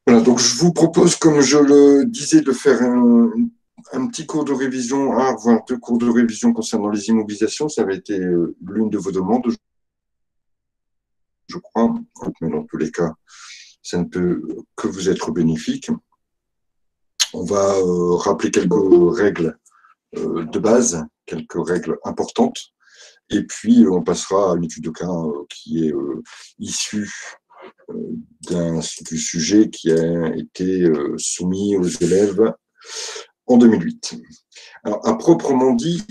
Voilà, donc je vous propose, comme je le disais, de faire un petit cours de révision, un voire deux cours de révision concernant les immobilisations. Ça avait été l'une de vos demandes, je crois, mais dans tous les cas, ça ne peut que vous être bénéfique. On va rappeler quelques règles de base, quelques règles importantes, et puis on passera à une étude de cas qui est issue du sujet qui a été soumis aux élèves en 2008. Alors, à proprement dit,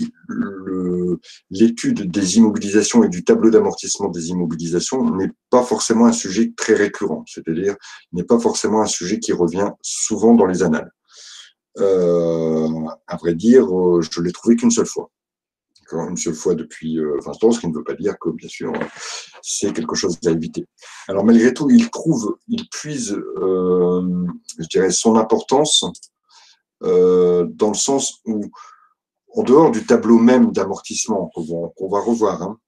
l'étude des immobilisations et du tableau d'amortissement des immobilisations n'est pas forcément un sujet très récurrent, c'est-à-dire n'est pas forcément un sujet qui revient souvent dans les annales. À vrai dire, je l'ai trouvé qu'une seule fois. Une seule fois depuis 20 ans, ce qui ne veut pas dire que, bien sûr, c'est quelque chose à éviter. Alors, malgré tout, il puise, je dirais, son importance dans le sens où, en dehors du tableau même d'amortissement qu'on va revoir, hein,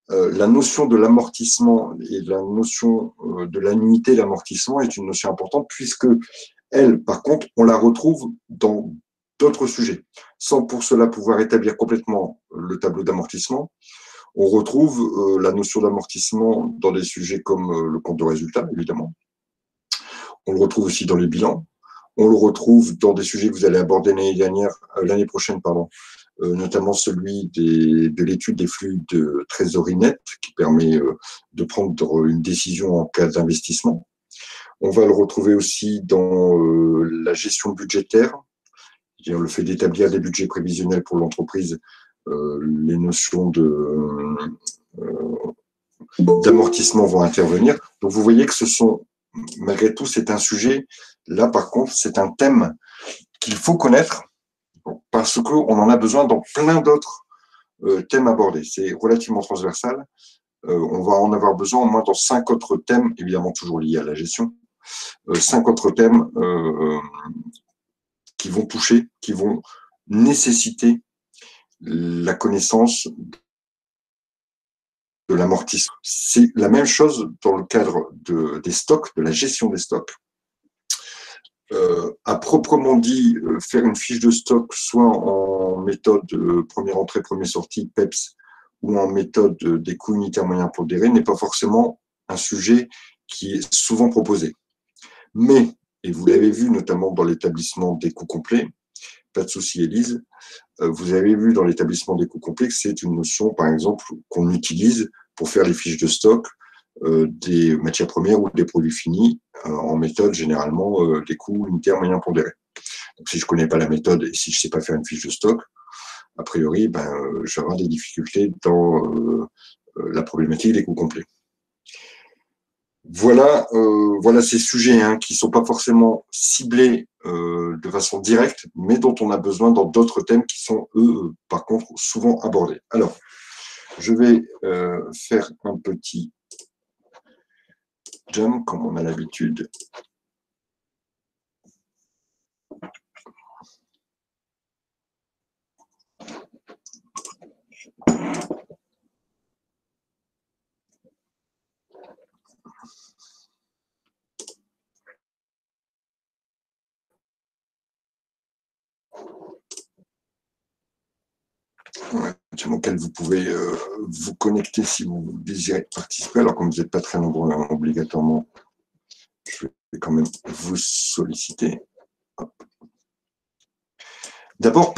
la notion de l'amortissement et la notion de l'annuité d'amortissement est une notion importante puisque elle, par contre, on la retrouve dans d'autres sujets. Sans pour cela pouvoir établir complètement le tableau d'amortissement, on retrouve la notion d'amortissement dans des sujets comme le compte de résultat, évidemment. On le retrouve aussi dans les bilans. On le retrouve dans des sujets que vous allez aborder l'année prochaine, notamment celui de l'étude des flux de trésorerie nette, qui permet de prendre une décision en cas d'investissement. On va le retrouver aussi dans la gestion budgétaire, c'est-à-dire le fait d'établir des budgets prévisionnels pour l'entreprise, les notions d'amortissement vont intervenir. Donc vous voyez que malgré tout, c'est un sujet, là par contre, c'est un thème qu'il faut connaître parce qu'on en a besoin dans plein d'autres thèmes abordés. C'est relativement transversal. On va en avoir besoin au moins dans 5 autres thèmes, évidemment toujours liés à la gestion, 5 autres thèmes qui vont toucher, qui vont nécessiter la connaissance de l'amortissement. C'est la même chose dans le cadre des stocks, de la gestion des stocks. À proprement dit, faire une fiche de stock, soit en méthode première entrée, première sortie, PEPS, ou en méthode des coûts unitaires moyens pondérés, n'est pas forcément un sujet qui est souvent proposé. Mais, et vous l'avez vu notamment dans l'établissement des coûts complets, pas de souci Élise, vous avez vu dans l'établissement des coûts complets que c'est une notion, par exemple, qu'on utilise pour faire les fiches de stock des matières premières ou des produits finis en méthode généralement des coûts unitaires moyens pondérés. Donc, si je ne connais pas la méthode et si je ne sais pas faire une fiche de stock, a priori, je vais avoir des difficultés dans la problématique des coûts complets. Voilà, voilà ces sujets qui ne sont pas forcément ciblés de façon directe, mais dont on a besoin dans d'autres thèmes qui sont, eux, par contre, souvent abordés. Alors, je vais faire un petit jump, comme on a l'habitude. Auquel vous pouvez vous connecter si vous désirez participer. Alors, comme vous n'êtes pas très nombreux, obligatoirement, je vais quand même vous solliciter. D'abord,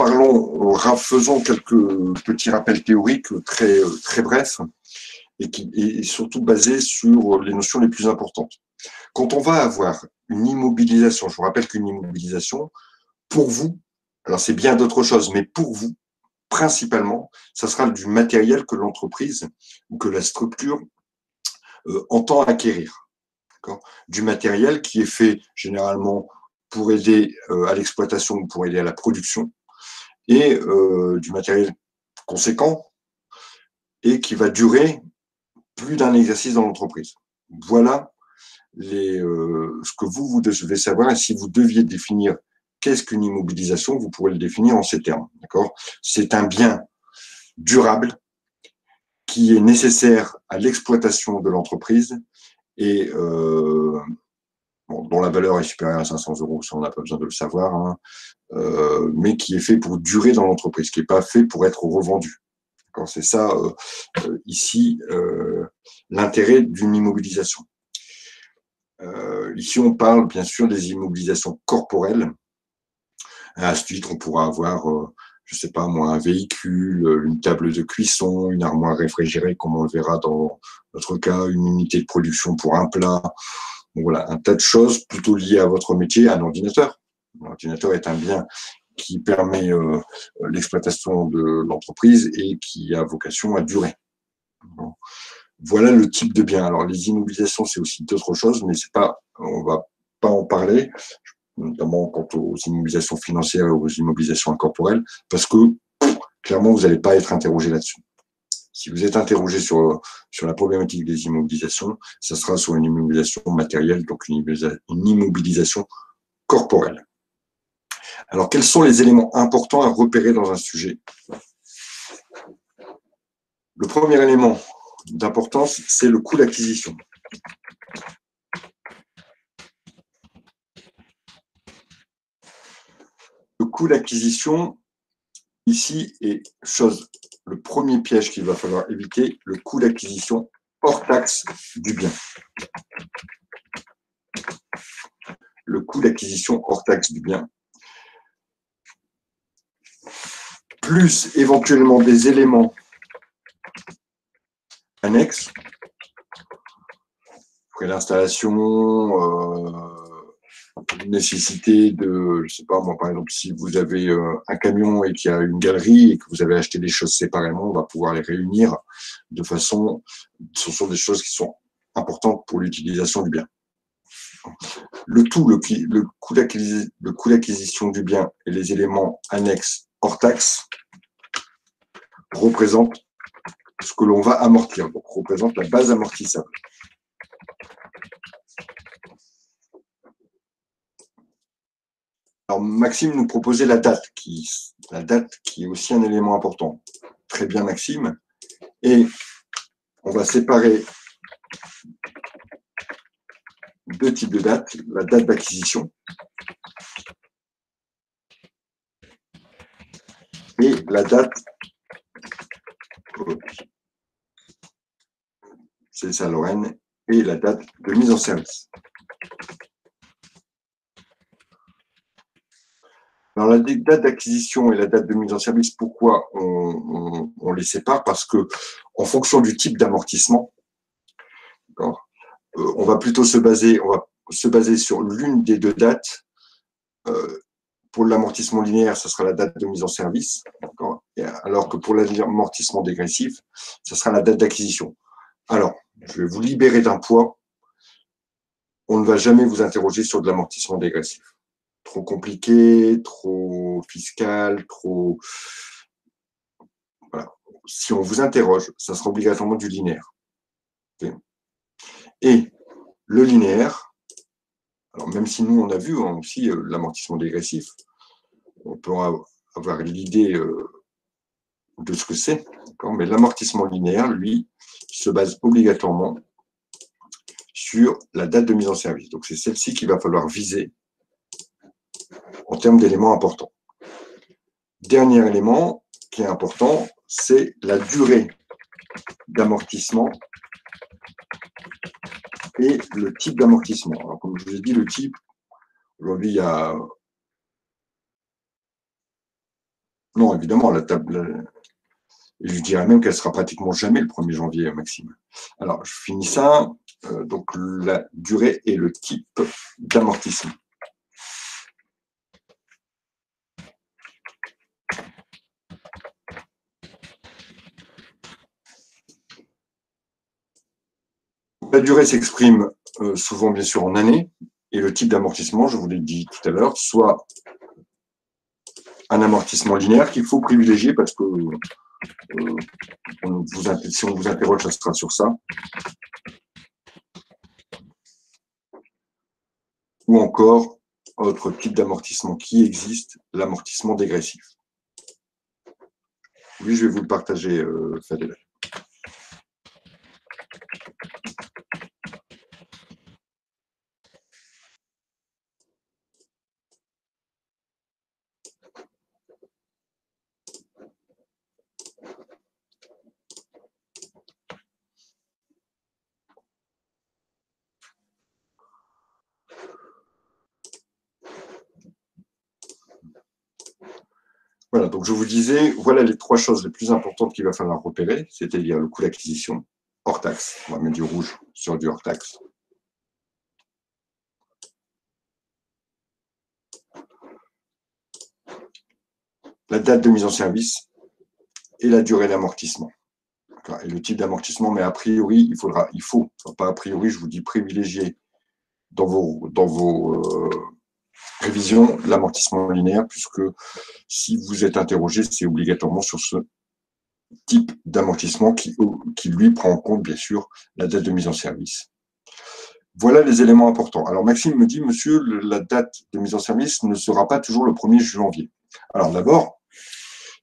faisons quelques petits rappels théoriques très, très brefs et surtout basés sur les notions les plus importantes. Quand on va avoir une immobilisation, je vous rappelle qu'une immobilisation, pour vous, alors c'est bien d'autres choses, mais pour vous, principalement, ça sera du matériel que l'entreprise ou que la structure entend acquérir. Du matériel qui est fait généralement pour aider à l'exploitation ou pour aider à la production, et du matériel conséquent et qui va durer plus d'un exercice dans l'entreprise. Voilà ce que vous devez savoir, et si vous deviez définir qu'est-ce qu'une immobilisation, vous pourrez le définir en ces termes. C'est un bien durable qui est nécessaire à l'exploitation de l'entreprise et bon, dont la valeur est supérieure à 500 euros, ça on n'a pas besoin de le savoir, hein, mais qui est fait pour durer dans l'entreprise, qui n'est pas fait pour être revendu. C'est ça, ici, l'intérêt d'une immobilisation. Ici, on parle bien sûr des immobilisations corporelles. À ce titre, on pourra avoir, je ne sais pas moi, un véhicule, une table de cuisson, une armoire réfrigérée, comme on le verra dans notre cas, une unité de production pour un plat. Donc voilà, un tas de choses plutôt liées à votre métier, un ordinateur. L'ordinateur est un bien qui permet l'exploitation de l'entreprise et qui a vocation à durer. Bon. Voilà le type de bien. Alors, les immobilisations, c'est aussi d'autres choses, mais c'est pas, on va pas en parler, notamment quant aux immobilisations financières et aux immobilisations incorporelles, parce que, clairement, vous n'allez pas être interrogé là-dessus. Si vous êtes interrogé sur la problématique des immobilisations, ça sera sur une immobilisation matérielle, donc une immobilisation corporelle. Alors, quels sont les éléments importants à repérer dans un sujet? Le premier élément d'importance, c'est le coût d'acquisition. Le coût d'acquisition, ici, est le premier piège qu'il va falloir éviter, le coût d'acquisition hors taxe du bien. Le coût d'acquisition hors taxe du bien, plus éventuellement des éléments annexes, frais d'installation, nécessité de, je sais pas moi, par exemple, si vous avez un camion et qu'il y a une galerie et que vous avez acheté des choses séparément, on va pouvoir les réunir de façon, ce sont des choses qui sont importantes pour l'utilisation du bien. Le tout, le coût d'acquisition du bien et les éléments annexes hors taxe représentent ce que l'on va amortir, donc représente la base amortissable. Alors, Maxime nous proposait la date qui est aussi un élément important. Très bien, Maxime. Et on va séparer deux types de dates. La date d'acquisition et la date, c'est ça Lorraine, et la date de mise en service. Alors, la date d'acquisition et la date de mise en service, pourquoi on les sépare? Parce que, en fonction du type d'amortissement, on va plutôt se baser sur l'une des deux dates. Pour l'amortissement linéaire, ce sera la date de mise en service, alors que pour l'amortissement dégressif, ce sera la date d'acquisition. Alors, je vais vous libérer d'un poids. On ne va jamais vous interroger sur de l'amortissement dégressif. Trop compliqué, trop fiscal, trop... Voilà. Si on vous interroge, ça sera obligatoirement du linéaire. Okay. Et le linéaire, alors même si nous, on a vu aussi l'amortissement dégressif, on peut avoir l'idée de ce que c'est, mais l'amortissement linéaire, lui, se base obligatoirement sur la date de mise en service. Donc, c'est celle-ci qu'il va falloir viser en termes d'éléments importants. Dernier élément qui est important, c'est la durée d'amortissement et le type d'amortissement. Alors, comme je vous ai dit, le type, aujourd'hui, il y a... Non, évidemment, la table... Et je dirais même qu'elle sera pratiquement jamais le 1er janvier, Maxime. Alors, je finis ça. Donc, la durée et le type d'amortissement. La durée s'exprime souvent, bien sûr, en années. Et le type d'amortissement, je vous l'ai dit tout à l'heure, soit un amortissement linéaire qu'il faut privilégier parce que si on vous interroge, ça sera sur ça. Ou encore, autre type d'amortissement qui existe, l'amortissement dégressif. Oui, je vais vous le partager, Fadel. Voilà, donc je vous disais, voilà les 3 choses les plus importantes qu'il va falloir repérer, c'est-à-dire le coût d'acquisition hors taxe. On va mettre du rouge sur du hors taxe. La date de mise en service et la durée d'amortissement. Et le type d'amortissement, mais a priori, pas a priori, je vous dis privilégier dans vos révisions l'amortissement linéaire, puisque si vous êtes interrogé, c'est obligatoirement sur ce type d'amortissement qui, lui, prend en compte, bien sûr, la date de mise en service. Voilà les éléments importants. Alors, Maxime me dit, monsieur, la date de mise en service ne sera pas toujours le 1er janvier. Alors, d'abord,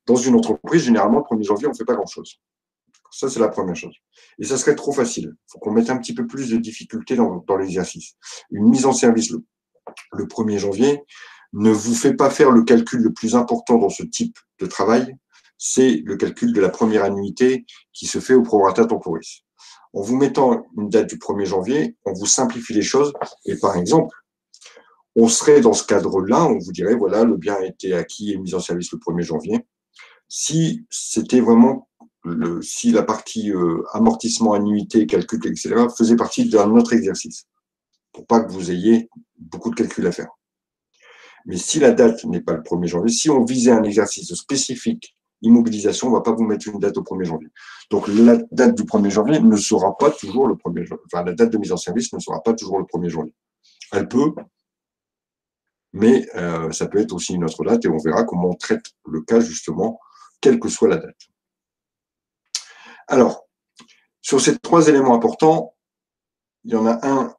dans une entreprise, généralement, le 1er janvier, on ne fait pas grand-chose. Ça, c'est la première chose. Et ça serait trop facile. Il faut qu'on mette un petit peu plus de difficulté dans l'exercice. Une mise en service le 1er janvier ne vous fait pas faire le calcul le plus important dans ce type de travail, c'est le calcul de la première annuité qui se fait au prorata temporis. En vous mettant une date du 1er janvier, on vous simplifie les choses. Et par exemple, on serait dans ce cadre-là, on vous dirait, voilà, le bien a été acquis et mis en service le 1er janvier. Si c'était vraiment si la partie amortissement, annuité, calcul, etc., faisait partie d'un autre exercice, pour pas que vous ayez beaucoup de calculs à faire. Mais si la date n'est pas le 1er janvier, si on visait un exercice spécifique immobilisation, on ne va pas vous mettre une date au 1er janvier. Donc la date du 1er janvier ne sera pas toujours le 1er janvier. Enfin, la date de mise en service ne sera pas toujours le 1er janvier. Elle peut, mais ça peut être aussi une autre date et on verra comment on traite le cas justement, quelle que soit la date. Alors, sur ces 3 éléments importants, il y en a un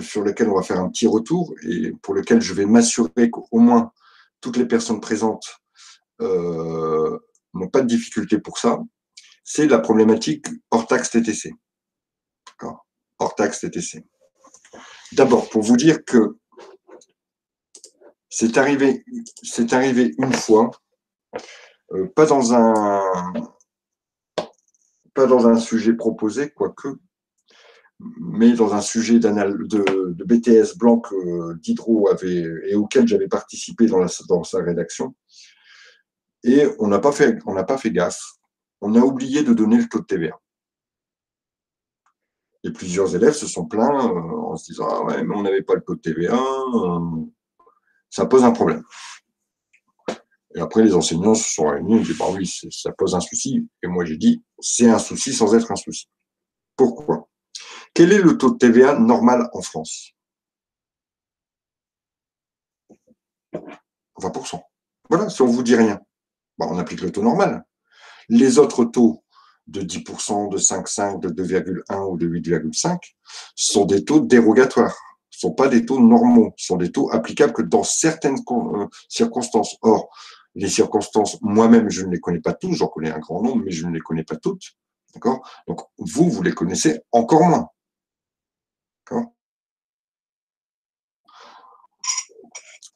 sur lequel on va faire un petit retour et pour lequel je vais m'assurer qu'au moins toutes les personnes présentes n'ont pas de difficulté pour ça, c'est la problématique hors taxe TTC. Hors taxe TTC. D'abord, pour vous dire que c'est arrivé une fois, pas dans un sujet proposé, quoique, mais dans un sujet de BTS blanc que Diderot avait et auquel j'avais participé dans sa rédaction. Et on n'a pas fait gaffe. On a oublié de donner le taux de TVA. Et plusieurs élèves se sont plaints en se disant « Ah ouais, mais on n'avait pas le taux de TVA, ça pose un problème. » Et après, les enseignants se sont réunis et ont dit « Bah oui, ça pose un souci. » Et moi, j'ai dit « C'est un souci sans être un souci. » Pourquoi? Quel est le taux de TVA normal en France? 20%. Voilà, si on ne vous dit rien, bah, on applique le taux normal. Les autres taux de 10%, de 5,5, de 2,1 ou de 8,5 sont des taux dérogatoires. Ce ne sont pas des taux normaux, ce sont des taux applicables que dans certaines circonstances. Or, les circonstances, moi-même, je ne les connais pas toutes, j'en connais un grand nombre, mais je ne les connais pas toutes. D'accord? Donc, vous les connaissez encore moins. D'accord?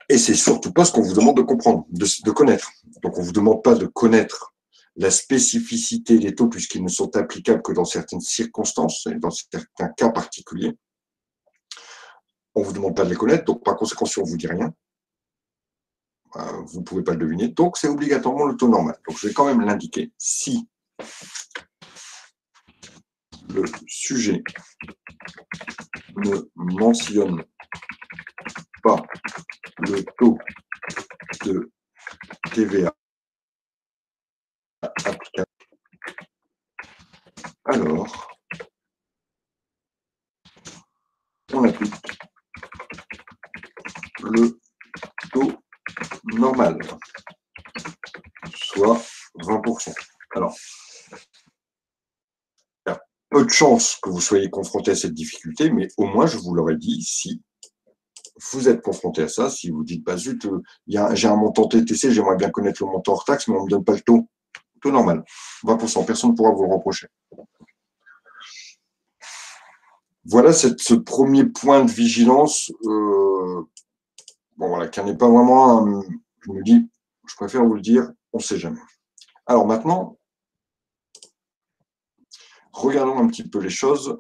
Et c'est surtout pas ce qu'on vous demande de comprendre, de connaître. Donc, on ne vous demande pas de connaître la spécificité des taux, puisqu'ils ne sont applicables que dans certaines circonstances et dans certains cas particuliers. On ne vous demande pas de les connaître, donc par conséquent, si on ne vous dit rien, vous ne pouvez pas le deviner. Donc, c'est obligatoirement le taux normal. Donc, je vais quand même l'indiquer. Si le sujet ne mentionne pas le taux de TVA applicable, alors on applique le taux normal, soit 20%. Alors, il y a peu de chances que vous soyez confronté à cette difficulté, mais au moins, je vous l'aurais dit, si vous êtes confronté à ça, si vous dites, bah zut, j'ai un montant TTC, j'aimerais bien connaître le montant hors taxe, mais on ne me donne pas le taux. Taux normal, 20%, personne ne pourra vous le reprocher. Voilà ce premier point de vigilance, qui n'en est pas vraiment un, je me dis, je préfère vous le dire, on ne sait jamais. Alors maintenant, regardons un petit peu les choses.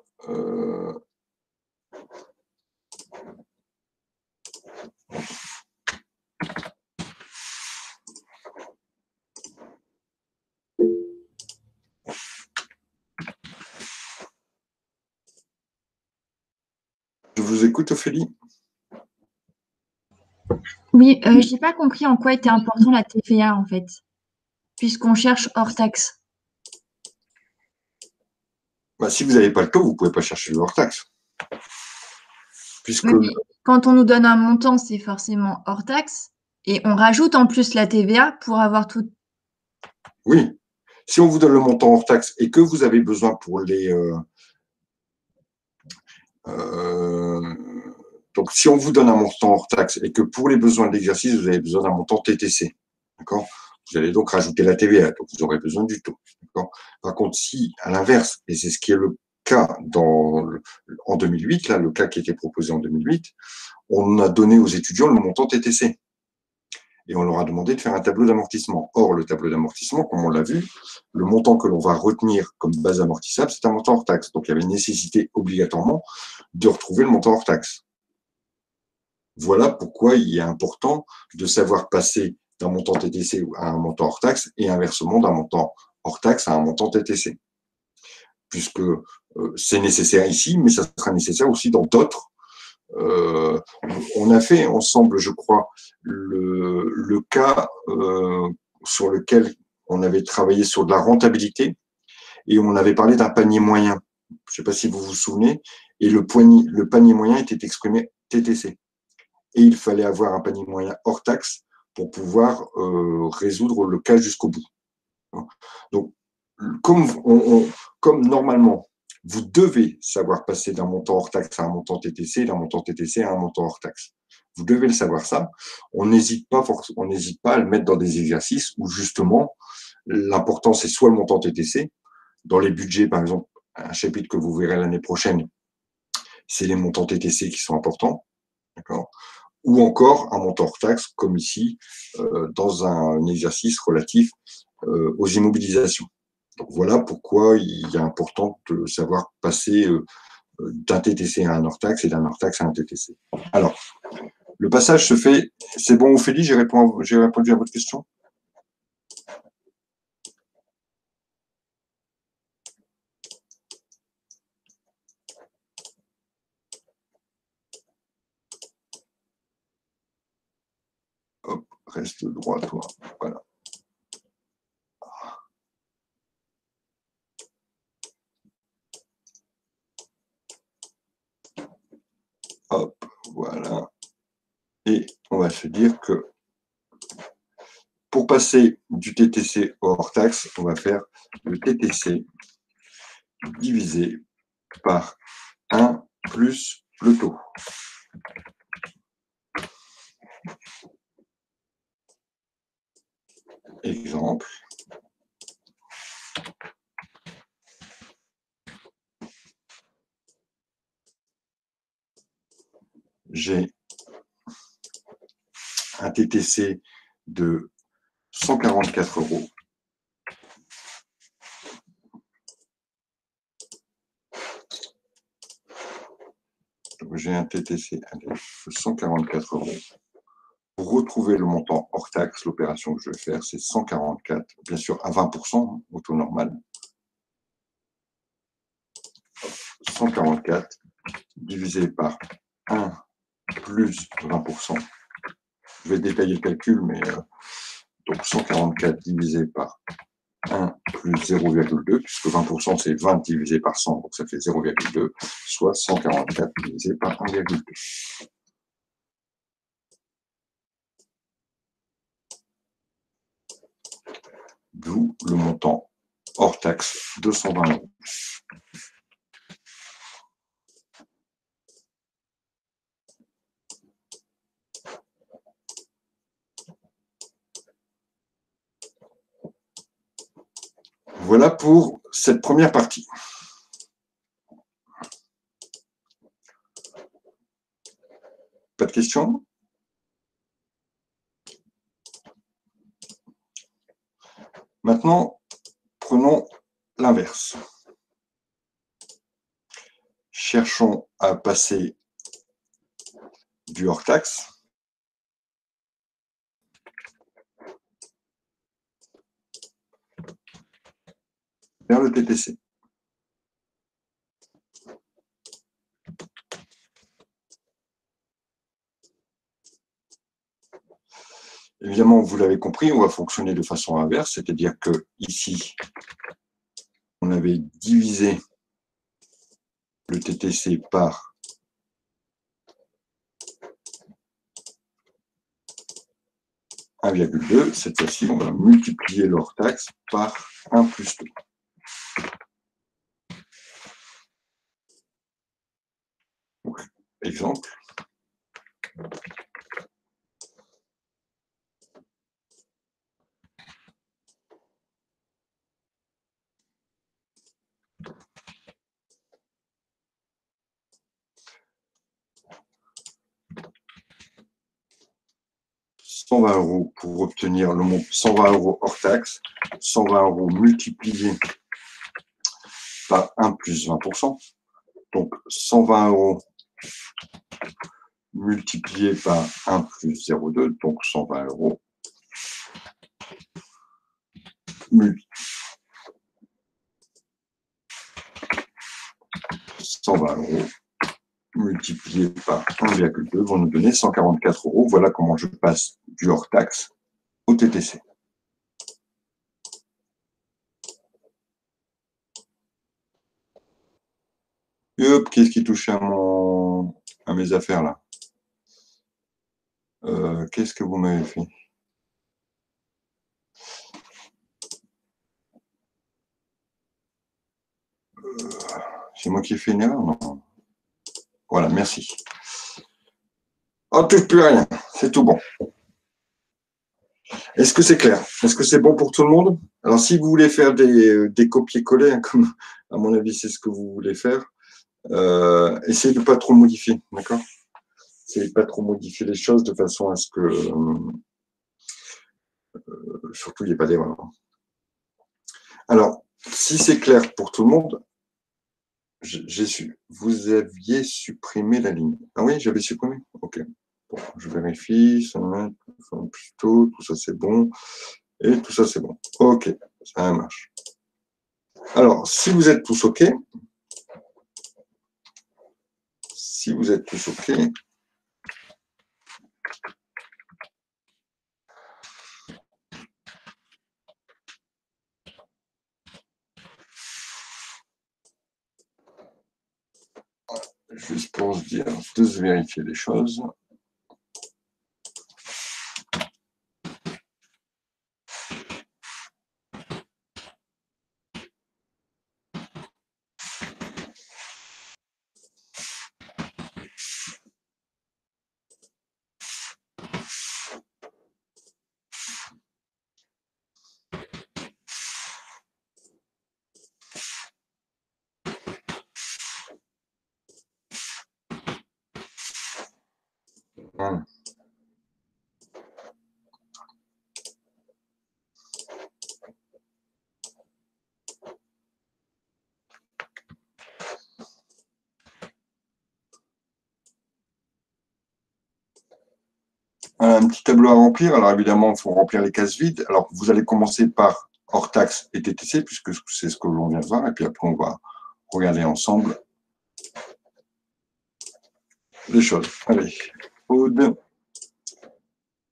vous écoute, Ophélie. Oui, j'ai pas compris en quoi était important la TVA en fait, puisqu'on cherche hors taxe. Bah, si vous n'avez pas le taux, vous ne pouvez pas chercher le hors-taxe. Puisque, Oui, mais quand on nous donne un montant, c'est forcément hors taxe, et on rajoute en plus la TVA pour avoir tout. oui, si on vous donne le montant hors-taxe et que vous avez besoin pour les… donc, si on vous donne un montant hors-taxe et que pour les besoins de l'exercice, vous avez besoin d'un montant TTC, d'accord? Vous allez donc rajouter la TVA, donc vous aurez besoin du taux. Par contre, si, à l'inverse, et c'est ce qui est le cas en 2008, là, le cas qui était proposé en 2008, on a donné aux étudiants le montant TTC. Et on leur a demandé de faire un tableau d'amortissement. Or, le tableau d'amortissement, comme on l'a vu, le montant que l'on va retenir comme base amortissable, c'est un montant hors taxe. Donc, il y avait une nécessité obligatoirement de retrouver le montant hors taxe. Voilà pourquoi il est important de savoir passer d'un montant TTC à un montant hors taxe et inversement d'un montant hors taxe à un montant TTC. Puisque c'est nécessaire ici, mais ça sera nécessaire aussi dans d'autres. On a fait ensemble, je crois, le cas sur lequel on avait travaillé sur de la rentabilité et on avait parlé d'un panier moyen. Je ne sais pas si vous vous souvenez, et le panier moyen était exprimé TTC. Et il fallait avoir un panier moyen hors taxe pour pouvoir résoudre le cas jusqu'au bout. Donc, comme normalement, vous devez savoir passer d'un montant hors taxe à un montant TTC, d'un montant TTC à un montant hors taxe. Vous devez le savoir ça. On n'hésite pas à le mettre dans des exercices où justement l'important c'est soit le montant TTC. Dans les budgets, par exemple, un chapitre que vous verrez l'année prochaine, c'est les montants TTC qui sont importants, d'accord, ou encore un montant hors taxe, comme ici, dans un exercice relatif aux immobilisations. Donc voilà pourquoi il est important de savoir passer d'un TTC à un hors taxe et d'un hors taxe à un TTC. Alors, le passage se fait. C'est bon, Ophélie, j'ai répondu à votre question. Hop, reste droit, toi. Voilà. Hop, voilà. Et on va se dire que pour passer du TTC au hors taxe, on va faire le TTC divisé par 1 plus le taux. Exemple. J'ai un TTC de 144 €. J'ai un TTC de 144 €. Pour retrouver le montant hors taxe, l'opération que je vais faire, c'est 144, bien sûr à 20%, au taux normal. 144 divisé par 1 plus 20%. Je vais détailler le calcul, mais donc 144 divisé par 1 plus 0,2, puisque 20% c'est 20 divisé par 100, donc ça fait 0,2, soit 144 divisé par 1,2. D'où le montant hors taxe de 120 €. Voilà pour cette première partie. Pas de questions? Maintenant, prenons l'inverse. Cherchons à passer du hors taxe vers le TTC. Évidemment, vous l'avez compris, on va fonctionner de façon inverse, c'est-à-dire que ici, on avait divisé le TTC par 1,2. Cette fois-ci, on va multiplier le hors-taxe par 1 plus 2. Donc, exemple. €120 pour obtenir le montant 120 € hors taxe, 120 € multiplié par 1 plus 20%. Donc 120 € multiplié par 1 plus 0,2, donc 120 €. 120 € multiplié par 1,2 vont nous donner 144 €. Voilà comment je passe du hors-taxe au TTC. Et hop, qu'est-ce qui touche à mes affaires là? Qu'est-ce que vous m'avez fait? C'est moi qui ai fait une erreur? Non. Voilà, merci. On ne touche plus à rien, c'est tout bon. Est-ce que c'est clair? Est-ce que c'est bon pour tout le monde? Alors, si vous voulez faire des copier-coller, hein, comme à mon avis c'est ce que vous voulez faire, essayez de ne pas trop modifier, d'accord? Essayez de ne pas trop modifier les choses de façon à ce que, surtout, il n'y ait pas d'erreur. Alors, si c'est clair pour tout le monde, j'ai su. Vous aviez supprimé la ligne. Ah oui, j'avais supprimé? Ok. Bon, je vérifie, ça plutôt, tout ça c'est bon, et tout ça c'est bon. Ok, ça marche. Alors, si vous êtes tous ok, juste pour se dire, de se vérifier les choses. Voilà. Un petit tableau à remplir. Alors évidemment, il faut remplir les cases vides. Alors vous allez commencer par hors taxe et TTC, puisque c'est ce que l'on vient de voir. Et puis après, on va regarder ensemble les choses. Allez, Aude,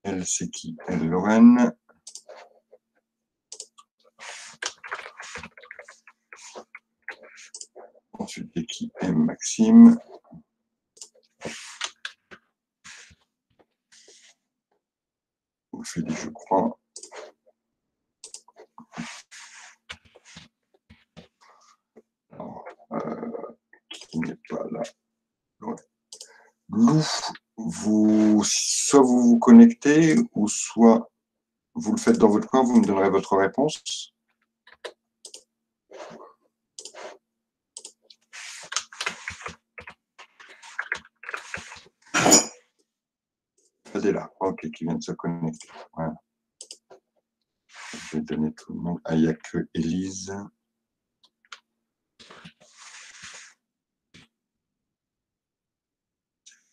elle c'est qui? Elle, Lorraine. Ensuite, c'est qui? M, Maxime. Ophélie, je crois. Alors, qui n'est pas là. Ouais. Lou, soit vous vous connectez, ou soit vous le faites dans votre coin, vous me donnerez votre réponse. Là, ok, qui vient de se connecter. Voilà. Je vais donner tout le monde. Ah, il n'y a que Élise.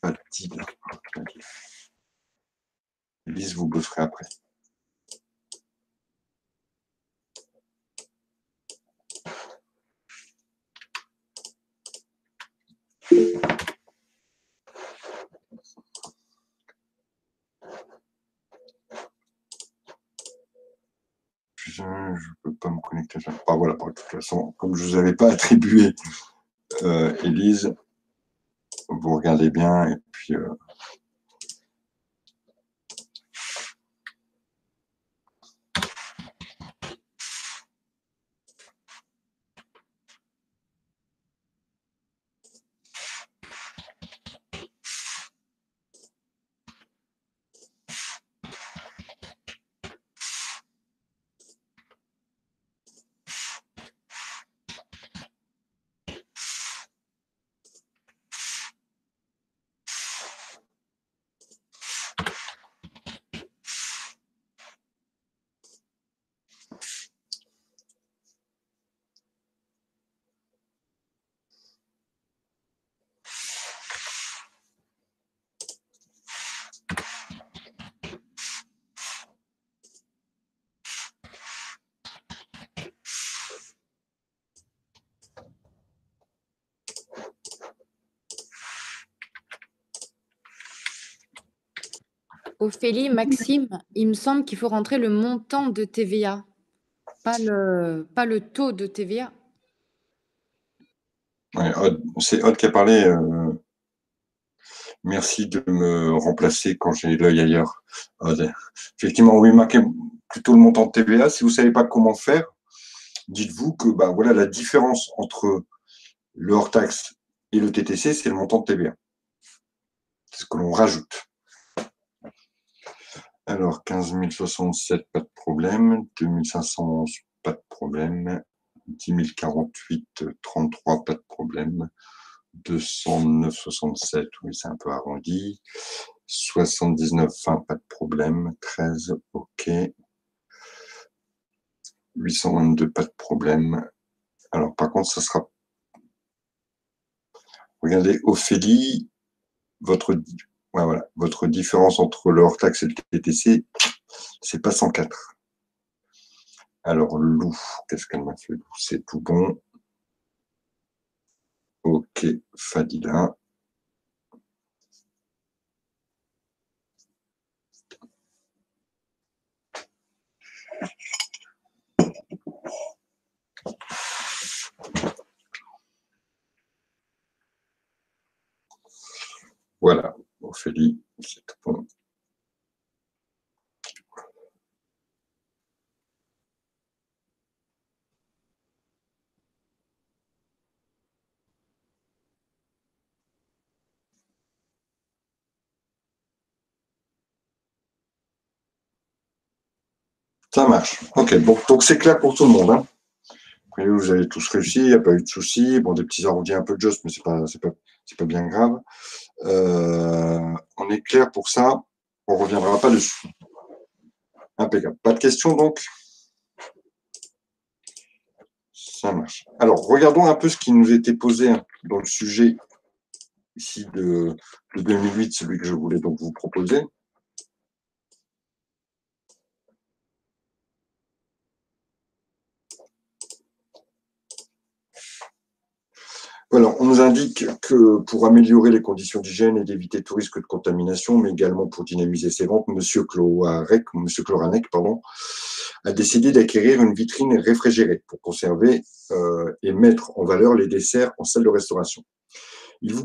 Pas dit là. Élise, vous bosserez après. je ne peux pas me connecter. Enfin, voilà, de toute façon, comme je ne vous avais pas attribué Élise, vous regardez bien et puis. Ophélie, Maxime, il me semble qu'il faut rentrer le montant de TVA, pas le taux de TVA. Ouais, c'est Aude qui a parlé. Merci de me remplacer quand j'ai l'œil ailleurs. Effectivement, oui, marquez plutôt le montant de TVA. Si vous ne savez pas comment faire, dites-vous que bah, voilà, la différence entre le hors-taxe et le TTC, c'est le montant de TVA. C'est ce que l'on rajoute. Alors, 15 067, pas de problème. 2511, pas de problème. 10 048, 33, pas de problème. 209,67, oui, c'est un peu arrondi. 79,20, pas de problème. 13, OK. 822, pas de problème. Alors, par contre, ça sera... Regardez, Ophélie, votre différence entre le hors-taxe et le TTC, c'est pas 104. Alors, Lou, qu'est-ce qu'elle m'a fait? C'est tout bon. OK, Fadila. Voilà, Ophélie, c'est tout bon. Ça marche. OK, bon, donc c'est clair pour tout le monde. Hein. Vous avez tous réussi, il n'y a pas eu de soucis. Bon, des petits arrondis un peu de juste, mais c'est pas bien grave. On est clair pour ça. On ne reviendra pas dessus. Impeccable. Pas de questions donc? Ça marche. Alors, regardons un peu ce qui nous était posé dans le sujet ici de 2008, celui que je voulais donc vous proposer. Voilà, on nous indique que pour améliorer les conditions d'hygiène et d'éviter tout risque de contamination, mais également pour dynamiser ses ventes, M. Kloranek, a décidé d'acquérir une vitrine réfrigérée pour conserver et mettre en valeur les desserts en salle de restauration. Il vous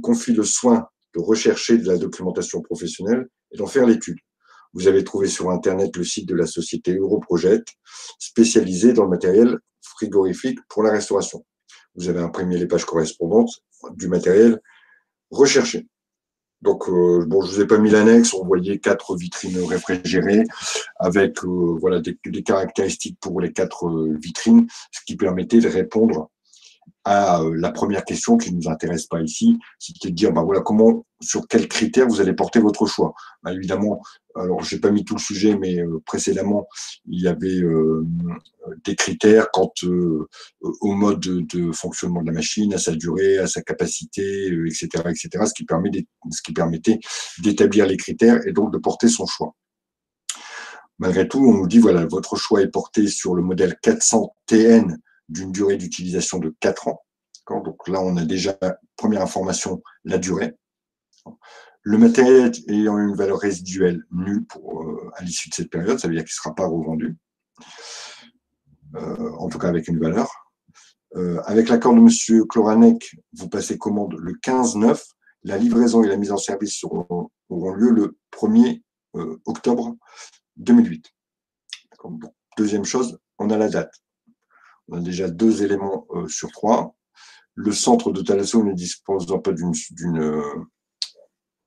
confie le soin de rechercher de la documentation professionnelle et d'en faire l'étude. Vous avez trouvé sur Internet le site de la société Europroject, spécialisée dans le matériel frigorifique pour la restauration. Vous avez imprimé les pages correspondantes du matériel recherché. Donc, bon, je ne vous ai pas mis l'annexe, on voyait 4 vitrines réfrigérées avec voilà, des caractéristiques pour les 4 vitrines, ce qui permettait de répondre à la première question qui ne nous intéresse pas ici, c'était de dire, ben voilà, sur quels critères vous allez porter votre choix. Ben évidemment, alors j'ai pas mis tout le sujet, mais précédemment, il y avait des critères quant au mode de fonctionnement de la machine, à sa durée, à sa capacité, etc., ce qui permettait d'établir les critères et donc de porter son choix. Malgré tout, on nous dit, voilà, votre choix est porté sur le modèle 400 TN d'une durée d'utilisation de 4 ans. Donc là, on a déjà, première information, la durée. Le matériel ayant une valeur résiduelle nulle à l'issue de cette période, ça veut dire qu'il ne sera pas revendu. en tout cas avec une valeur. Avec l'accord de M. Kloranek, vous passez commande le 15/9. La livraison et la mise en service auront lieu le 1er octobre 2008. Donc, deuxième chose, on a la date. On a déjà 2 éléments sur 3. Le centre de Thalasso ne disposant pas d'une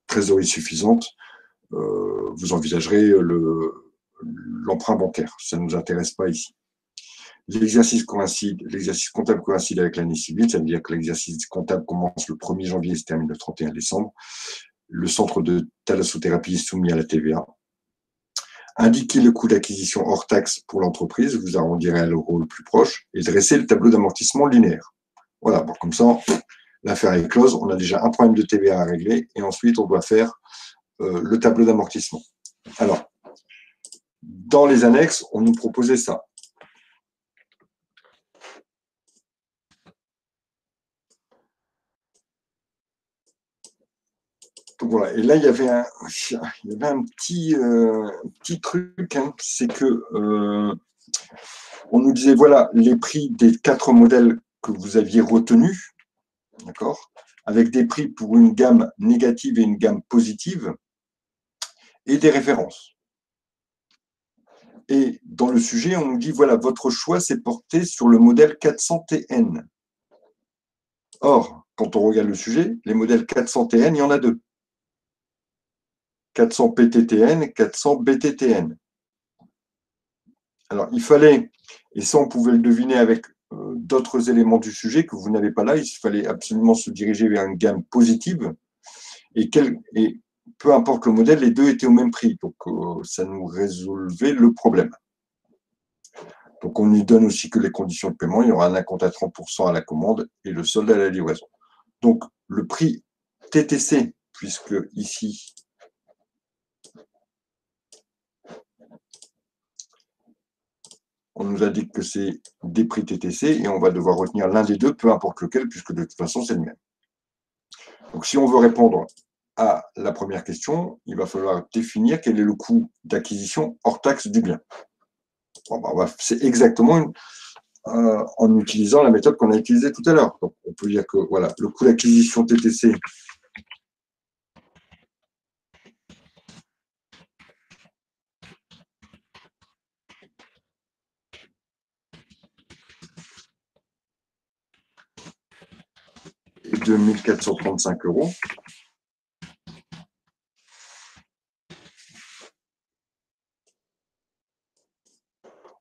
trésorerie suffisante, vous envisagerez l'emprunt bancaire. Ça ne nous intéresse pas ici. L'exercice comptable coïncide avec l'année civile, ça veut dire que l'exercice comptable commence le 1er janvier et se termine le 31 décembre. Le centre de thalassothérapie est soumis à la TVA. Indiquez le coût d'acquisition hors taxe pour l'entreprise, vous arrondirez à l'euro le plus proche, et dressez le tableau d'amortissement linéaire. Voilà, bon, comme ça, l'affaire est close, on a déjà un problème de TVA à régler, et ensuite on doit faire le tableau d'amortissement. Alors, dans les annexes, on nous proposait ça. Donc voilà, et là il y avait un petit truc, hein, c'est que on nous disait voilà les prix des 4 modèles que vous aviez retenus, d'accord, avec des prix pour une gamme négative et une gamme positive, et des références. Et dans le sujet, on nous dit voilà, votre choix s'est porté sur le modèle 400 TN. Or, quand on regarde le sujet, les modèles 400 TN, il y en a 2. 400 PTTN, 400 BTTN. Alors, il fallait, et ça on pouvait le deviner avec d'autres éléments du sujet que vous n'avez pas là, il fallait absolument se diriger vers une gamme positive, et peu importe le modèle, les deux étaient au même prix, donc ça nous résolvait le problème. Donc on nous donne aussi que les conditions de paiement, il y aura un acompte à 30% à la commande et le solde à la livraison. Donc le prix TTC, puisque ici, on nous indique que c'est des prix TTC et on va devoir retenir l'un des deux, peu importe lequel, puisque de toute façon, c'est le même. Donc, si on veut répondre à la première question, il va falloir définir quel est le coût d'acquisition hors taxe du bien. Bon, ben, c'est exactement en utilisant la méthode qu'on a utilisée tout à l'heure. Donc, on peut dire que voilà, le coût d'acquisition TTC, de 1 435 €.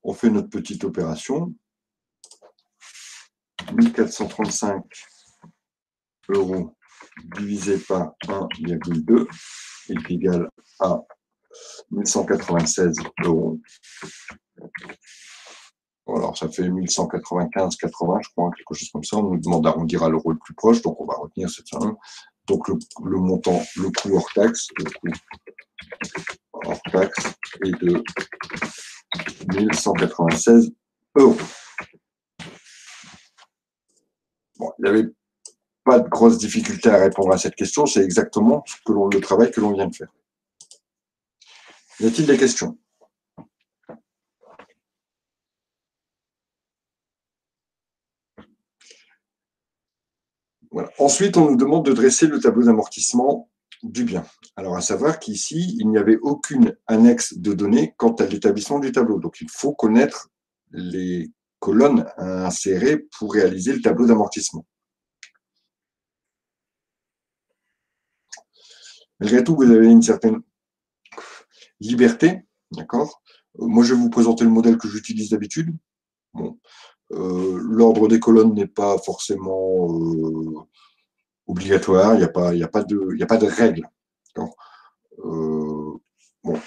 On fait notre petite opération. 1 435 € divisé par 1,2 est égal à 1 196 €. Alors, ça fait 1195,80, je crois, quelque chose comme ça. On nous demande d'arrondir à l'euro le plus proche, donc on va retenir cette somme. Donc, le montant, le coût hors taxe, est de 1 196 €. Bon, il n'y avait pas de grosse difficulté à répondre à cette question, c'est exactement le travail que l'on vient de faire. Y a-t-il des questions? Voilà. Ensuite, on nous demande de dresser le tableau d'amortissement du bien. Alors, à savoir qu'ici, il n'y avait aucune annexe de données quant à l'établissement du tableau. Donc, il faut connaître les colonnes à insérer pour réaliser le tableau d'amortissement. Malgré tout, vous avez une certaine liberté, d'accord? Moi, je vais vous présenter le modèle que j'utilise d'habitude. Bon. L'ordre des colonnes n'est pas forcément obligatoire, il n'y a pas de règle. Bon,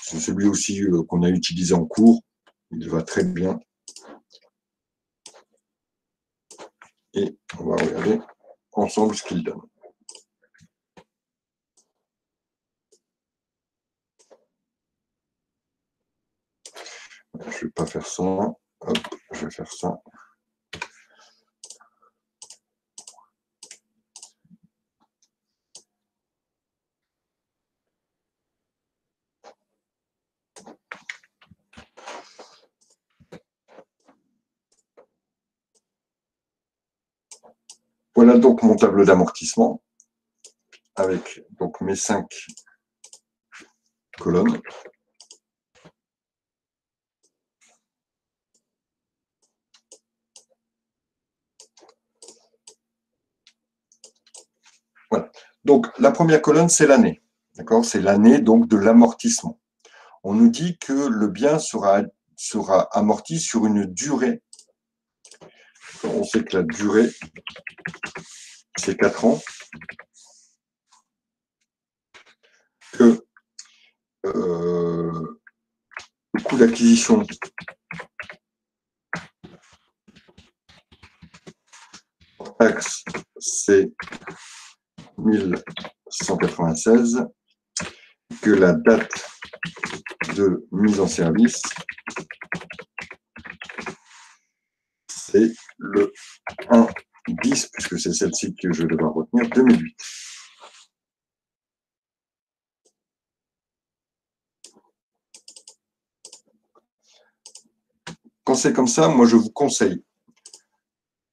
c'est celui aussi qu'on a utilisé en cours, il va très bien. Et on va regarder ensemble ce qu'il donne. Je ne vais pas faire ça. Hop, je vais faire ça. Voilà donc mon tableau d'amortissement avec donc mes 5 colonnes. Voilà. Donc la première colonne, c'est l'année. D'accord? C'est l'année donc de l'amortissement. On nous dit que le bien sera amorti sur une durée. On sait que la durée, c'est 4 ans. Que le coût d'acquisition taxe, c'est 1196, que la date de mise en service, c'est le 1-10, puisque c'est celle-ci que je vais devoir retenir, 2008. Quand c'est comme ça, moi je vous conseille,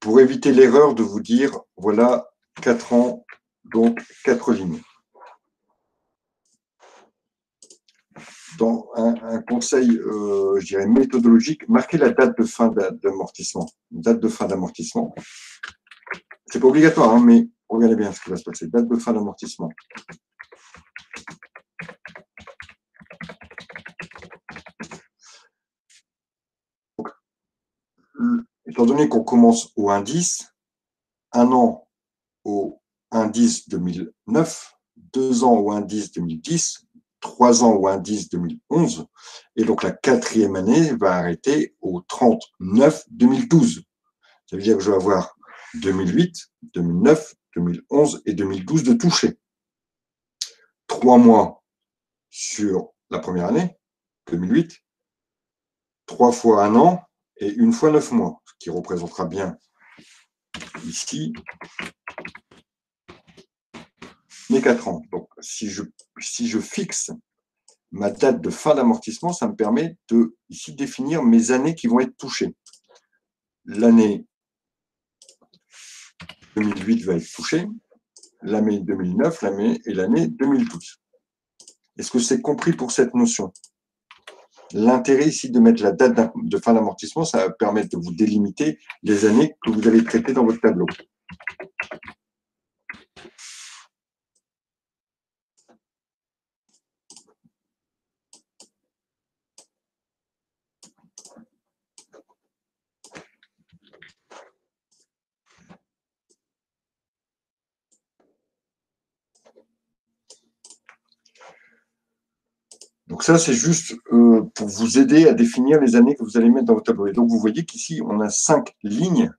pour éviter l'erreur de vous dire, voilà, 4 ans, donc 4 lignes. Dans un conseil, je dirais, méthodologique, marquez la date de fin d'amortissement. Date de fin d'amortissement. C'est pas obligatoire, hein, mais regardez bien ce qui va se passer. Date de fin d'amortissement. Étant donné qu'on commence au 1-10, 1 an au 1-10 2009, 2 ans au 1-10 2010, 3 ans au 1-10 2011, et donc la 4e année va arrêter au 30-9 2012. Ça veut dire que je vais avoir 2008, 2009, 2011 et 2012 de toucher. 3 mois sur la première année, 2008, 3 fois 1 an et 1 fois 9 mois, ce qui représentera bien ici mes 4 ans. Donc, si je fixe ma date de fin d'amortissement, ça me permet de ici définir mes années qui vont être touchées. L'année 2008 va être touchée, l'année 2009, et l'année 2012. Est-ce que c'est compris pour cette notion? L'intérêt ici de mettre la date de fin d'amortissement, ça va permettre de vous délimiter les années que vous allez traiter dans votre tableau. Donc ça, c'est juste pour vous aider à définir les années que vous allez mettre dans votre tableau. Et donc, vous voyez qu'ici, on a 5 lignes,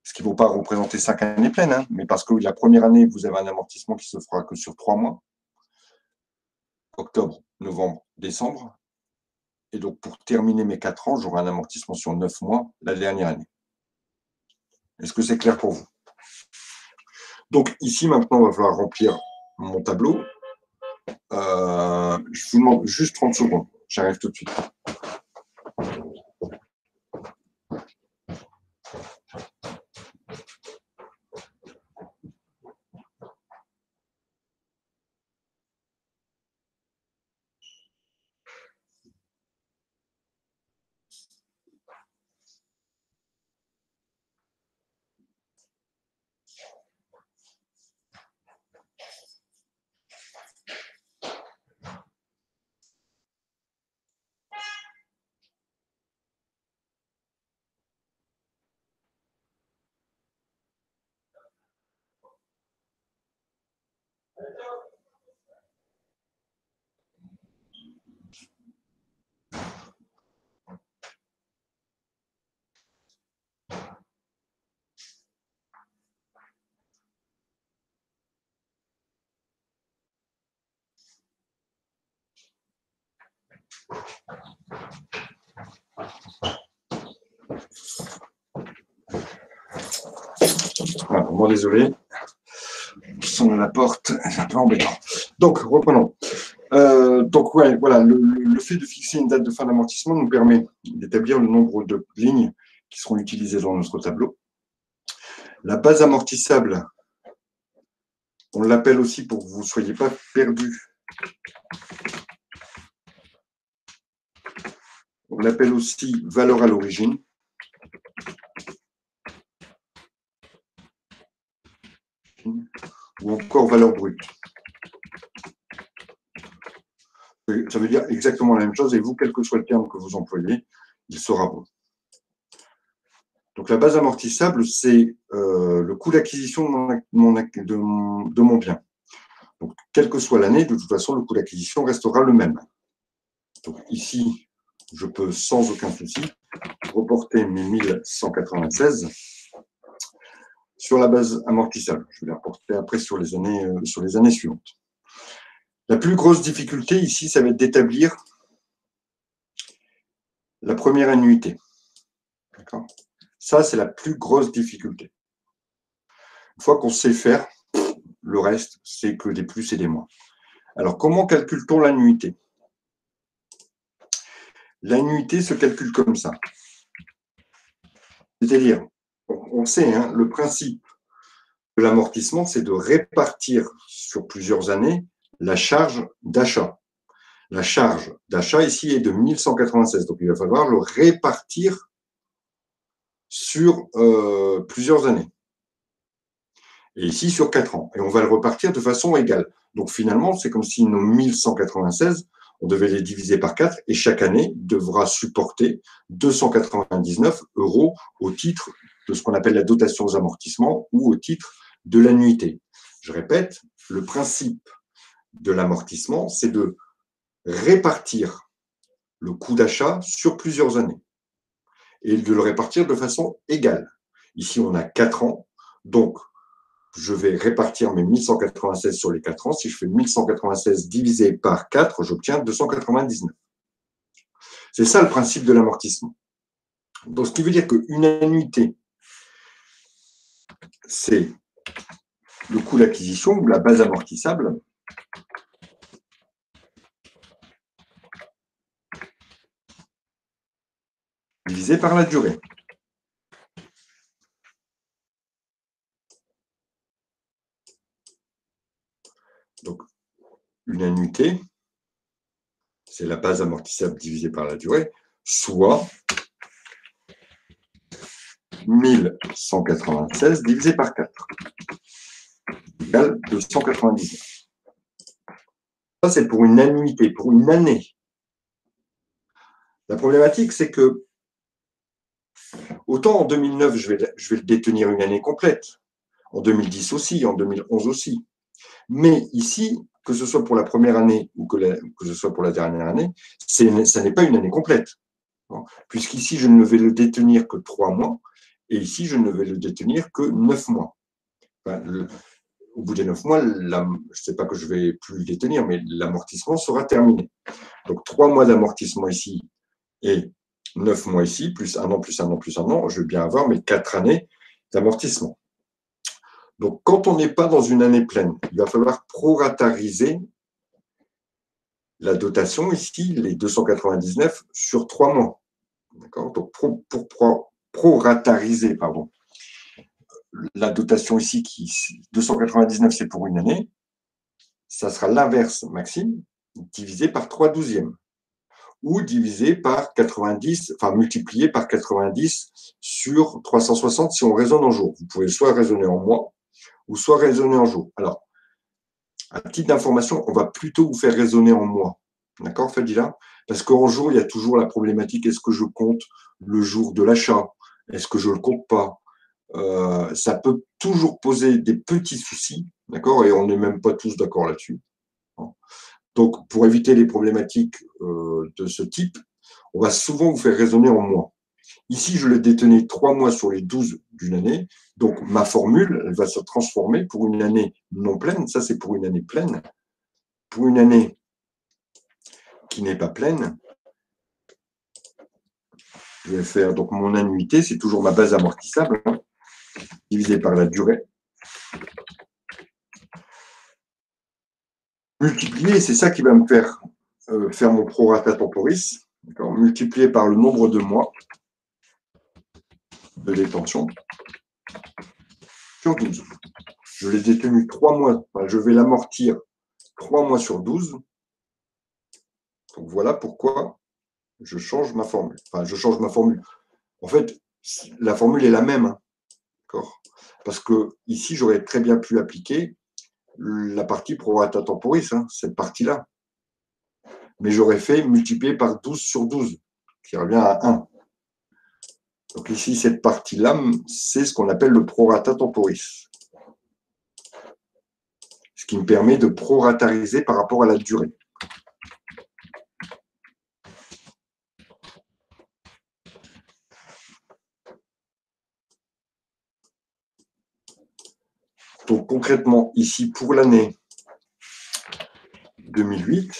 ce qui ne vaut pas représenter 5 années pleines, hein, mais parce que la première année, vous avez un amortissement qui se fera que sur 3 mois, octobre, novembre, décembre. Et donc, pour terminer mes 4 ans, j'aurai un amortissement sur 9 mois la dernière année. Est-ce que c'est clair pour vous? Donc, ici, maintenant, il va falloir remplir mon tableau. Je vous demande juste 30 secondes. J'arrive tout de suite. Voilà, vraiment désolé. On sonne à la porte, c'est un peu embêtant. Donc, reprenons. Donc, ouais, voilà, le fait de fixer une date de fin d'amortissement nous permet d'établir le nombre de lignes qui seront utilisées dans notre tableau. La base amortissable, on l'appelle aussi pour que vous ne soyez pas perdus. On l'appelle aussi valeur à l'origine. Ou encore valeur brute. Ça veut dire exactement la même chose, et vous, quel que soit le terme que vous employez, il sera bon. Donc la base amortissable, c'est le coût d'acquisition de mon bien. Donc, quelle que soit l'année, de toute façon, le coût d'acquisition restera le même. Donc ici, je peux sans aucun souci reporter mes 1196 sur la base amortissable. Je vais les reporter après sur les années suivantes. La plus grosse difficulté ici, ça va être d'établir la première annuité. D'accord ? Ça, c'est la plus grosse difficulté. Une fois qu'on sait faire, le reste, c'est que des plus et des moins. Alors, comment calcule-t-on l'annuité ? L'annuité se calcule comme ça. C'est-à-dire, on sait, hein, le principe de l'amortissement, c'est de répartir sur plusieurs années la charge d'achat. La charge d'achat ici est de 1196, donc il va falloir le répartir sur plusieurs années. Et ici, sur 4 ans. Et on va le repartir de façon égale. Donc finalement, c'est comme si nos 1196, on devait les diviser par 4 et chaque année devra supporter 299 € au titre de ce qu'on appelle la dotation aux amortissements ou au titre de l'annuité. Je répète, le principe de l'amortissement, c'est de répartir le coût d'achat sur plusieurs années et de le répartir de façon égale. Ici, on a 4 ans, donc je vais répartir mes 1196 sur les 4 ans. Si je fais 1196 divisé par 4, j'obtiens 299. C'est ça le principe de l'amortissement. Donc, ce qui veut dire qu'une annuité, c'est le coût d'acquisition ou la base amortissable divisé par la durée. Donc, une annuité, c'est la base amortissable divisée par la durée, soit 1196 divisé par 4, égale 299. Ça, c'est pour une annuité, pour une année. La problématique, c'est que autant en 2009, je vais le détenir une année complète, en 2010 aussi, en 2011 aussi. Mais ici, que ce soit pour la première année ou que ce soit pour la dernière année, ça n'est pas une année complète. Puisqu'ici, je ne vais le détenir que 3 mois, et ici, je ne vais le détenir que 9 mois. Enfin, au bout des 9 mois, je ne sais pas que je ne vais plus le détenir, mais l'amortissement sera terminé. Donc, 3 mois d'amortissement ici et 9 mois ici, plus 1 an, plus 1 an, plus 1 an, je vais bien avoir mes 4 années d'amortissement. Donc, quand on n'est pas dans une année pleine, il va falloir proratariser la dotation ici, les 299, sur 3 mois. D'accord ? Donc, pour proratariser, la dotation ici, 299, c'est pour une année, ça sera l'inverse, Maxime, divisé par 3/12e, ou divisé par 90, enfin multiplié par 90 sur 360 si on raisonne en jours. Vous pouvez soit raisonner en mois, ou soit raisonner en jours. Alors, à titre d'information, on va plutôt vous faire raisonner en mois. D'accord, Fadila ? Parce qu'en jour, il y a toujours la problématique, est-ce que je compte le jour de l'achat ? Est-ce que je ne le compte pas ? Ça peut toujours poser des petits soucis, d'accord ? Et on n'est même pas tous d'accord là-dessus. Donc, pour éviter les problématiques de ce type, on va souvent vous faire raisonner en mois. Ici, je le détenais 3 mois sur les 12 d'une année. Donc, ma formule, elle va se transformer pour une année non pleine. Ça, c'est pour une année pleine. Pour une année qui n'est pas pleine, je vais faire donc mon annuité, c'est toujours ma base amortissable, divisé par la durée. Multiplier, c'est ça qui va me faire faire mon prorata temporis, multiplié par le nombre de mois de détention. sur 12. Je l'ai détenu 3 mois. Enfin, je vais l'amortir 3 mois sur 12. Donc voilà pourquoi je change ma formule. Enfin, je change ma formule. En fait, la formule est la même. Hein. D'accord ? Parce que ici, j'aurais très bien pu appliquer la partie prorata temporis, hein, cette partie-là. Mais j'aurais fait multiplier par 12 sur 12, qui revient à 1. Donc ici, cette partie-là, c'est ce qu'on appelle le prorata temporis. Ce qui me permet de proratariser par rapport à la durée. Donc concrètement, ici, pour l'année 2008,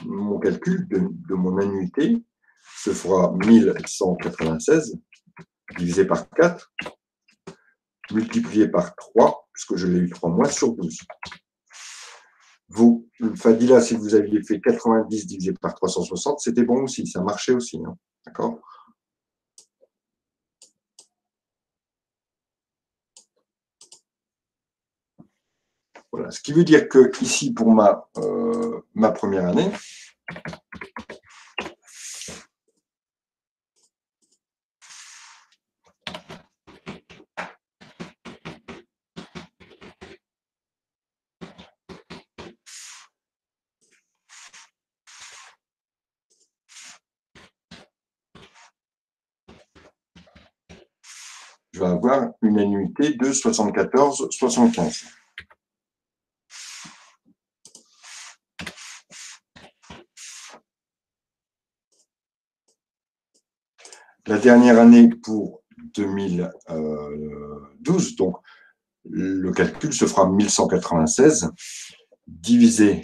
mon calcul de mon annuité se fera 1196 divisé par 4, multiplié par 3, puisque je l'ai eu 3 mois, sur 12. Vous, Fadila, si vous aviez fait 90 divisé par 360, c'était bon aussi, ça marchait aussi. Hein, d'accord ? Voilà. Ce qui veut dire que ici, pour ma première année, je vais avoir une annuité de 74,75. La dernière année pour 2012, donc le calcul se fera 1196 divisé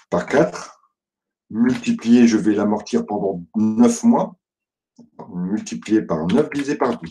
par 4, multiplié, je vais l'amortir pendant 9 mois, multiplié par 9 divisé par 12.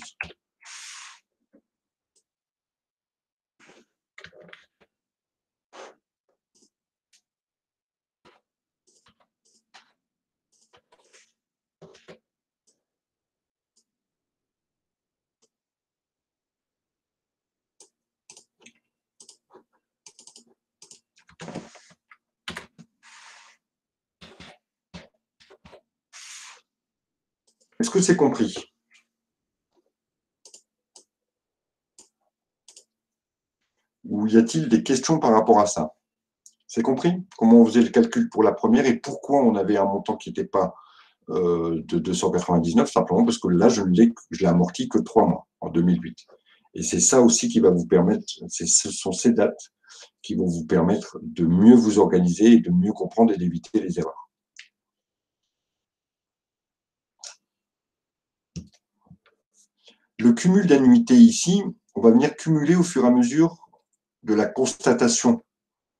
Est-ce que c'est compris? Ou y a-t-il des questions par rapport à ça? C'est compris? Comment on faisait le calcul pour la première et pourquoi on avait un montant qui n'était pas de 299, simplement parce que là, je l'ai amorti que 3 mois, en 2008. Et c'est ça aussi qui va vous permettre, ce sont ces dates qui vont vous permettre de mieux vous organiser et de mieux comprendre et d'éviter les erreurs. Le cumul d'annuités ici, on va venir cumuler au fur et à mesure de la constatation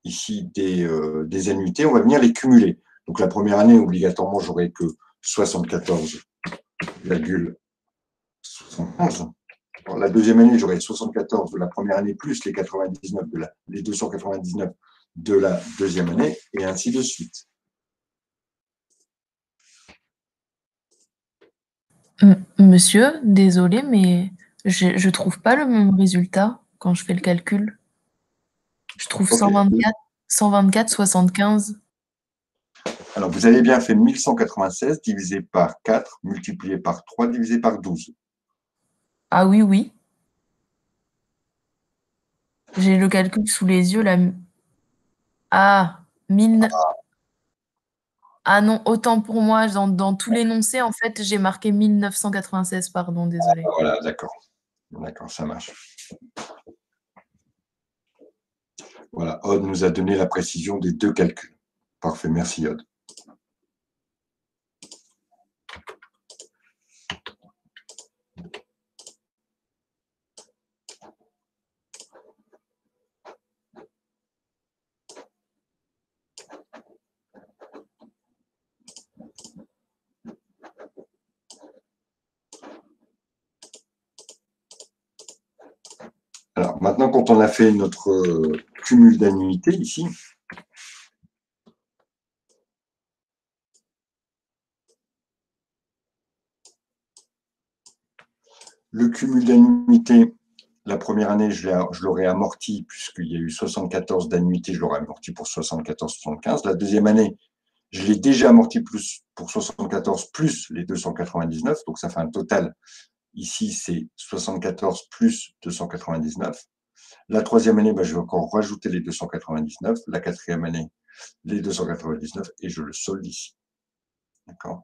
ici des annuités, on va venir les cumuler. Donc la première année, obligatoirement, j'aurai que 74,71. La deuxième année, j'aurai 74 de la première année plus les 99 les 299 de la deuxième année, et ainsi de suite. Monsieur, désolé, mais je trouve pas le même résultat quand je fais le calcul. Je trouve Ok. 124,75. Alors, vous avez bien fait 1196 divisé par 4, multiplié par 3, divisé par 12. Ah oui, oui. J'ai le calcul sous les yeux là. Ah, 1000. Ah non, autant pour moi, dans tout l'énoncé, en fait, j'ai marqué 1996, pardon, désolé. Voilà, d'accord. D'accord, ça marche. Voilà, Aude nous a donné la précision des deux calculs. Parfait, merci Aude. Alors, maintenant, quand on a fait notre cumul d'annuités ici, Le cumul d'annuités, la première année, je l'aurais amorti, puisqu'il y a eu 74 d'annuités, je l'aurais amorti pour 74,75. La deuxième année, je l'ai déjà amorti pour 74 plus les 299, donc ça fait un total. Ici, c'est 74 plus 299. La troisième année, je vais encore rajouter les 299. La quatrième année, les 299 et je le solde ici. D'accord ?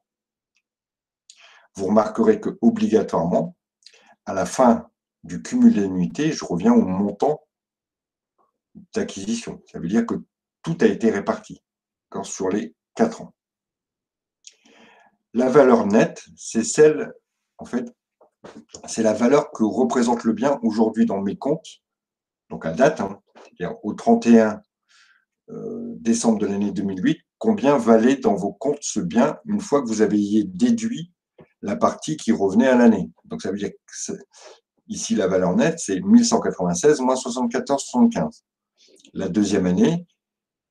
Vous remarquerez que obligatoirement, à la fin du cumul d'annuités, je reviens au montant d'acquisition. Ça veut dire que tout a été réparti sur les 4 ans. La valeur nette, c'est celle, en fait, c'est la valeur que représente le bien aujourd'hui dans mes comptes, donc à date, c'est-à-dire au 31 décembre de l'année 2008, combien valait dans vos comptes ce bien une fois que vous avez déduit la partie qui revenait à l'année. Donc ça veut dire que ici, la valeur nette, c'est 1196 moins 74,75. La deuxième année,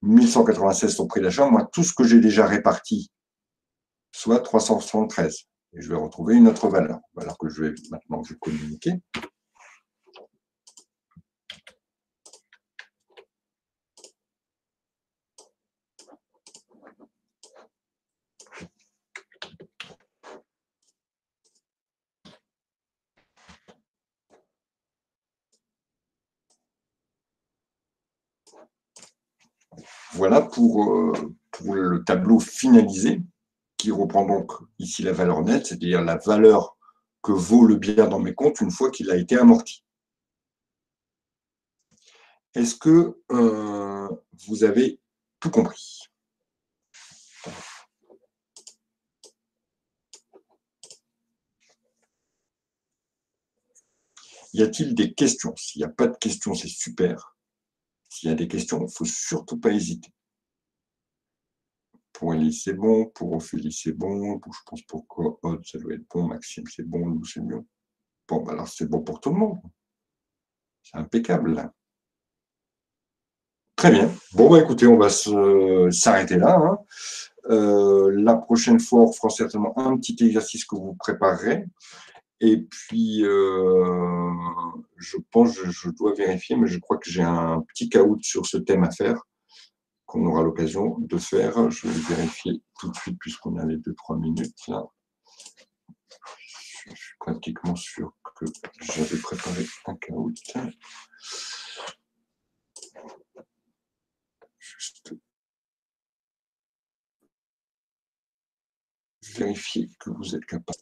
1196 son prix d'achat, moins tout ce que j'ai déjà réparti, soit 373. Et je vais retrouver une autre valeur, alors que je vais maintenant vous communiquer. Voilà pour le tableau finalisé, qui reprend donc ici la valeur nette, c'est-à-dire la valeur que vaut le bien dans mes comptes une fois qu'il a été amorti. Est-ce que vous avez tout compris? Y a-t-il des questions? S'il n'y a pas de questions, c'est super. S'il y a des questions, il ne faut surtout pas hésiter. Pour Elise, c'est bon. Pour Ophélie, c'est bon. Je pense pour Aude, ça doit être bon. Maxime, c'est bon. Lou, c'est mieux. Bon, alors c'est bon pour tout le monde. C'est impeccable, là. Très bien. Bon, écoutez, on va s'arrêter là. La prochaine fois, on fera certainement un petit exercice que vous préparerez. Et puis, je pense, je dois vérifier, mais je crois que j'ai un petit caout sur ce thème à faire, qu'on aura l'occasion de faire. Je vais vérifier tout de suite, puisqu'on a les 2-3 minutes là. Je suis pratiquement sûr que j'avais préparé un caout. Juste vérifier que vous êtes capable.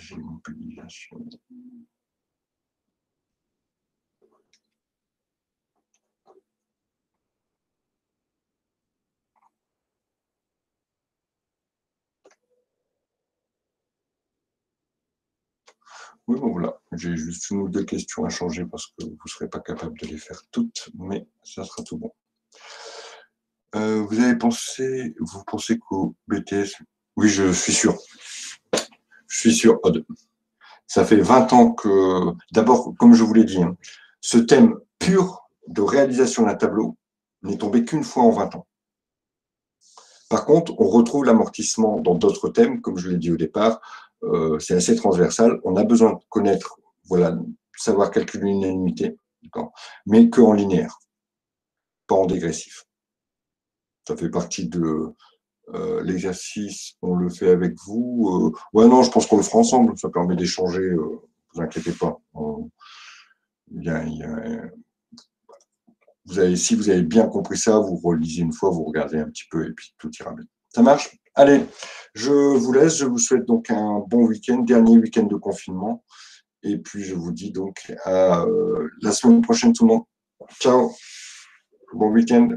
J'ai une publication. Oui, bon, voilà. J'ai juste une ou deux questions à changer parce que vous ne serez pas capable de les faire toutes, mais ça sera tout bon. Vous pensez qu'au BTS? Oui, je suis sûr. Je suis sûr, Aude. Ça fait 20 ans que, d'abord, comme je vous l'ai dit, ce thème pur de réalisation d'un tableau n'est tombé qu'une fois en 20 ans. Par contre, on retrouve l'amortissement dans d'autres thèmes, comme je l'ai dit au départ, c'est assez transversal. On a besoin de connaître, savoir calculer une unité, mais qu'en linéaire, pas en dégressif. Ça fait partie de l'exercice, on le fait avec vous. Non, je pense qu'on le fera ensemble, ça permet d'échanger, ne vous inquiétez pas. Si vous avez bien compris ça, vous relisez une fois, vous regardez un petit peu et puis tout ira bien. Ça marche? Allez, je vous laisse, je vous souhaite donc un bon week-end, dernier week-end de confinement. Et puis je vous dis donc à la semaine prochaine tout le monde. Ciao, bon week-end.